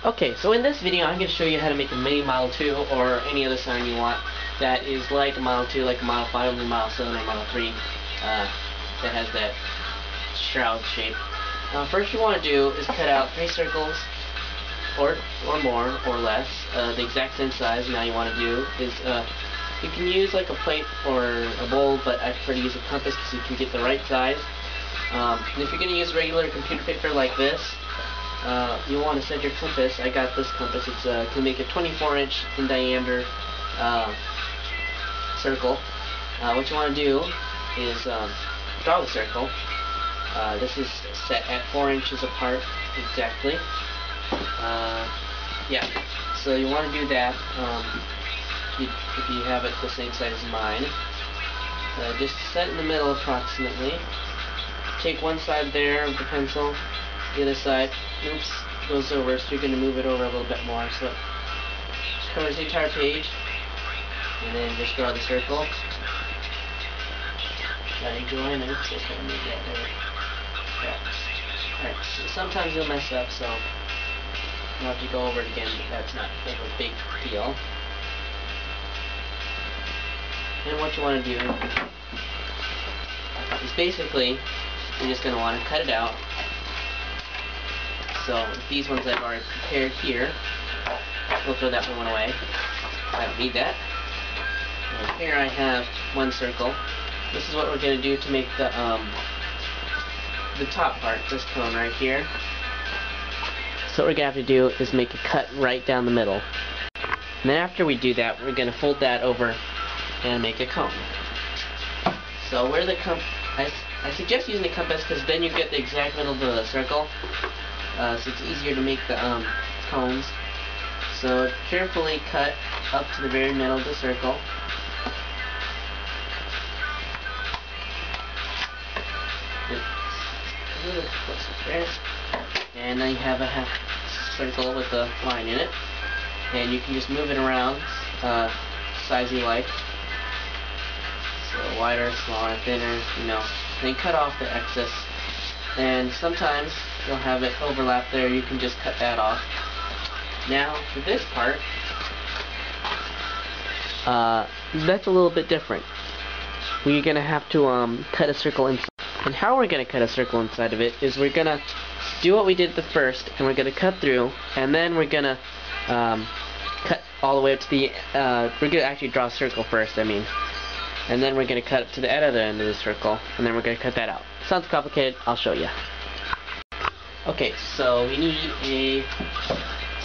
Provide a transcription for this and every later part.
Okay, so in this video I'm going to show you how to make a mini Model 2 or any other sign you want that is like a Model 2, like a Model 5, or Model 7, or Model 3 that has that shroud shape. First you want to do is cut out 3 circles or more or less, the exact same size. Now you want to do is you can use like a plate or a bowl, but I prefer to use a compass because you can get the right size. And if you're going to use regular computer paper like this, you'll want to set your compass. I got this compass. It's can make a 24-inch in diameter circle. What you want to do is draw the circle. This is set at 4 inches apart exactly. Yeah, so you want to do that if you have it the same size as mine. Just set in the middle approximately. Take one side there of the pencil, the other side, oops, goes over, so you're going to move it over a little bit more so it covers the entire page, and then just draw the circle. Gotta join, oops, I kind of made that there. Yeah. Alright, so sometimes you'll mess up, so you'll have to go over it again, but that's not a big deal. And what you want to do is basically, you're just going to want to cut it out. So these ones I've already prepared here, we'll throw that one away. I don't need that. And here I have one circle. This is what we're going to do to make the top part, this cone right here. So what we're going to have to do is make a cut right down the middle. And then after we do that, we're going to fold that over and make a cone. So where the I suggest using the compass because then you get the exact middle of the circle. So it's easier to make the cones. So carefully cut up to the very middle of the circle. And then you have a half circle with a line in it. And you can just move it around size you like. So wider, smaller, thinner, you know. Then cut off the excess. And sometimes you'll have it overlap there. You can just cut that off. Now for this part, that's a little bit different. We're gonna have to cut a circle inside. And how we're gonna cut a circle inside of it is we're gonna do what we did the first, and we're gonna cut through, and then we're gonna cut all the way up to the. We're gonna actually draw a circle first. I mean. And then we're going to cut up to the other end of the circle, and then we're going to cut that out. Sounds complicated, I'll show you. Okay, so we need a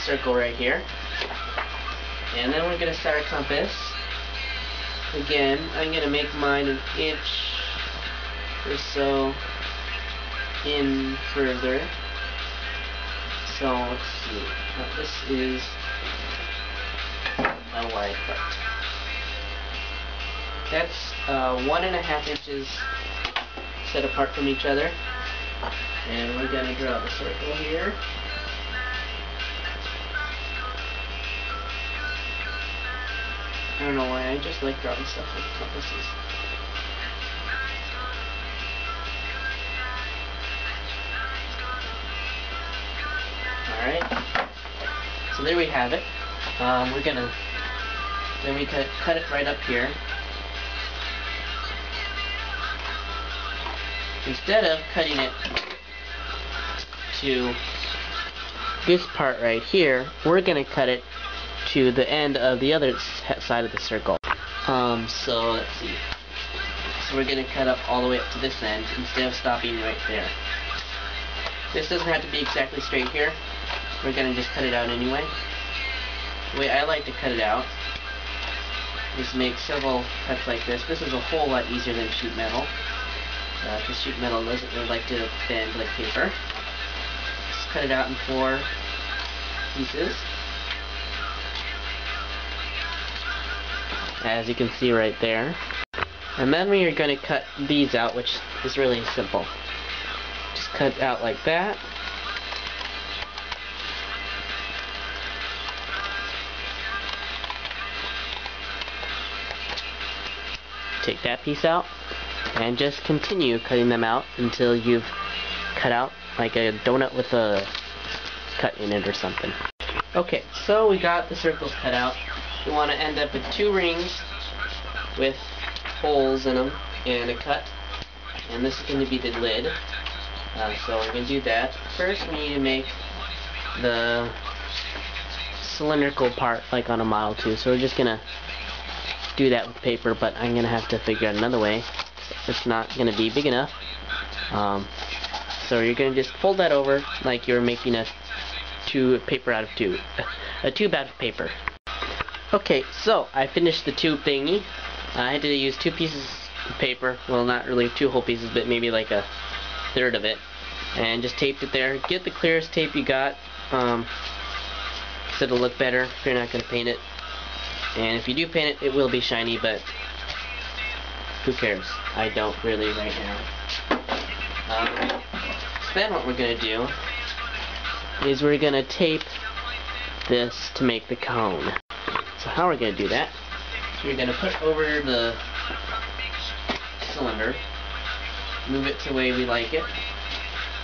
circle right here. And then we're going to set our compass. Again, I'm going to make mine an inch or so in further. So, let's see. Now, this is my wide part. That's 1.5 inches set apart from each other. And we're going to draw the circle here. I don't know why, I just like drawing stuff with compasses. Alright. So there we have it. We're going to, then we cut it right up here. Instead of cutting it to this part right here, we're going to cut it to the end of the other side of the circle. So let's see. So we're going to cut up all the way up to this end instead of stopping right there. This doesn't have to be exactly straight here. We're going to just cut it out anyway. The way I like to cut it out is make several cuts like this. This is a whole lot easier than sheet metal. Because sheet metal doesn't really like to bend like paper. Just cut it out in 4 pieces. As you can see right there. And then we are going to cut these out, which is really simple. Just cut out like that. Take that piece out. And just continue cutting them out until you've cut out like a donut with a cut in it or something. Okay, so we got the circles cut out. We want to end up with 2 rings with holes in them and a cut. And this is going to be the lid. So we're going to do that. First, we need to make the cylindrical part like on a Model 2. So we're just going to do that with paper, but I'm going to have to figure out another way. It's not going to be big enough. So you're going to just fold that over like you're making a paper out of tube. A tube out of paper. Okay, so I finished the tube thingy. I had to use 2 pieces of paper. Well, not really 2 whole pieces, but maybe like a third of it. And just taped it there. Get the clearest tape you got, so it'll look better if you're not going to paint it. And if you do paint it, it will be shiny, but who cares? I don't really right now. So then what we're going to do is we're going to tape this to make the cone. So how we're going to do that, so you're going to put over the cylinder, move it to the way we like it.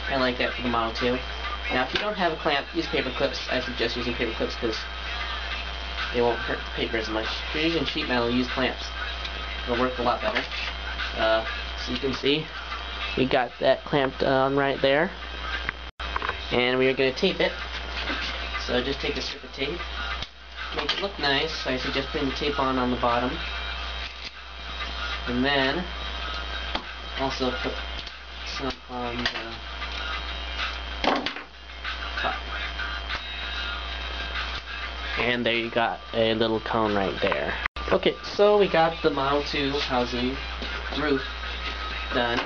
I like that for the Model 2. Now if you don't have a clamp, use paper clips. I suggest using paper clips because they won't hurt the paper as much. If you're using sheet metal, use clamps. It'll work a lot better. So you can see, we got that clamped on right there. And we are going to tape it. So just take a strip of tape. Make it look nice. I suggest putting the tape on the bottom. And then also put some on the top. And there you got a little cone right there. Okay, so we got the Model 2 housing roof done.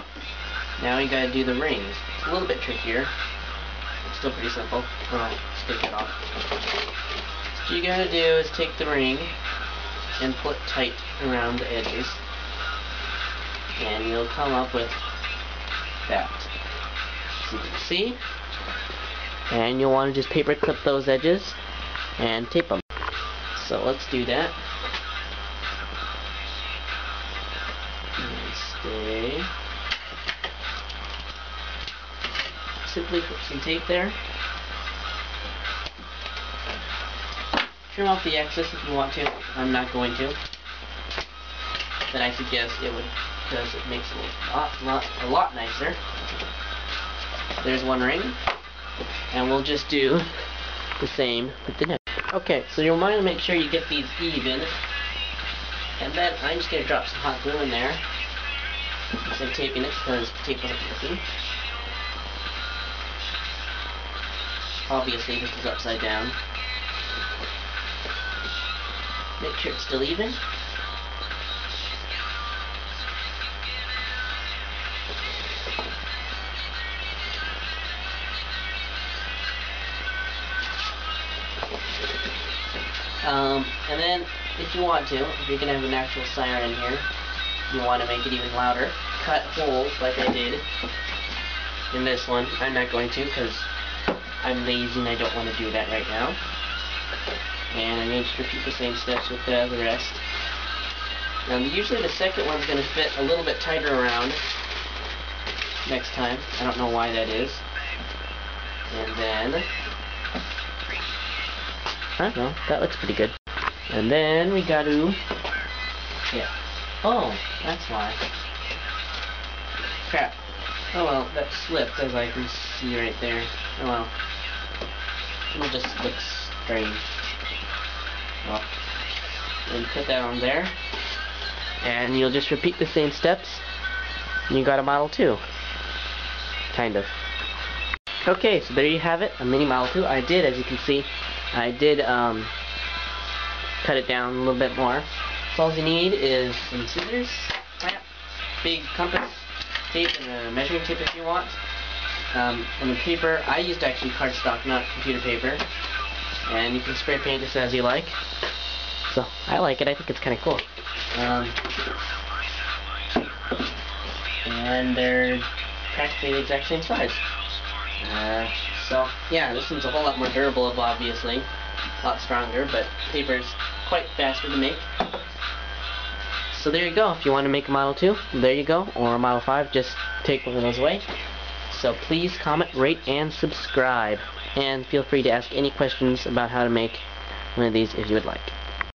Now we gotta do the rings. It's a little bit trickier. It's still pretty simple. Alright, let's take it off. What you gotta do is take the ring and pull it tight around the edges. And you'll come up with that. So you can see. And you'll want to just paper clip those edges and tape them. So let's do that. And stay. Simply put some tape there. Trim off the excess if you want to. I'm not going to. But I suggest it would, because it makes it a lot nicer. There's one ring. And we'll just do the same with the next. Okay, so you'll want to make sure you get these even. And then I'm just going to drop some hot glue in there instead of taping it because tape wasn't working. Obviously this is upside down. Make sure it's still even. And then, if you want to, if you're going to have an actual siren in here, you want to make it even louder, cut holes like I did in this one. I'm not going to because I'm lazy and I don't want to do that right now. And I'm going to just repeat the same steps with the rest. Now, usually the second one's going to fit a little bit tighter around next time. I don't know why that is. And then, I don't know, that looks pretty good. And then we got to, yeah. Oh, that's why. Crap. Oh well, that slipped as I can see right there. Oh well. It just looks strange. Well, then put that on there. And you'll just repeat the same steps. And you got a Model 2. Kind of. Okay, so there you have it, a mini Model 2. I did, as you can see, I did cut it down a little bit more. So all you need is some scissors, clamp, big compass tape, and a measuring tape if you want. And the paper, I used actually cardstock, not computer paper. And you can spray paint this as you like. So I like it, I think it's kind of cool. And they're practically the exact same size. So yeah, this one's a whole lot more durable, obviously. A lot stronger, but paper's quite faster to make. So there you go. If you want to make a Model 2, there you go. Or a Model 5, just take one of those away. So please comment, rate, and subscribe. and feel free to ask any questions about how to make one of these if you would like.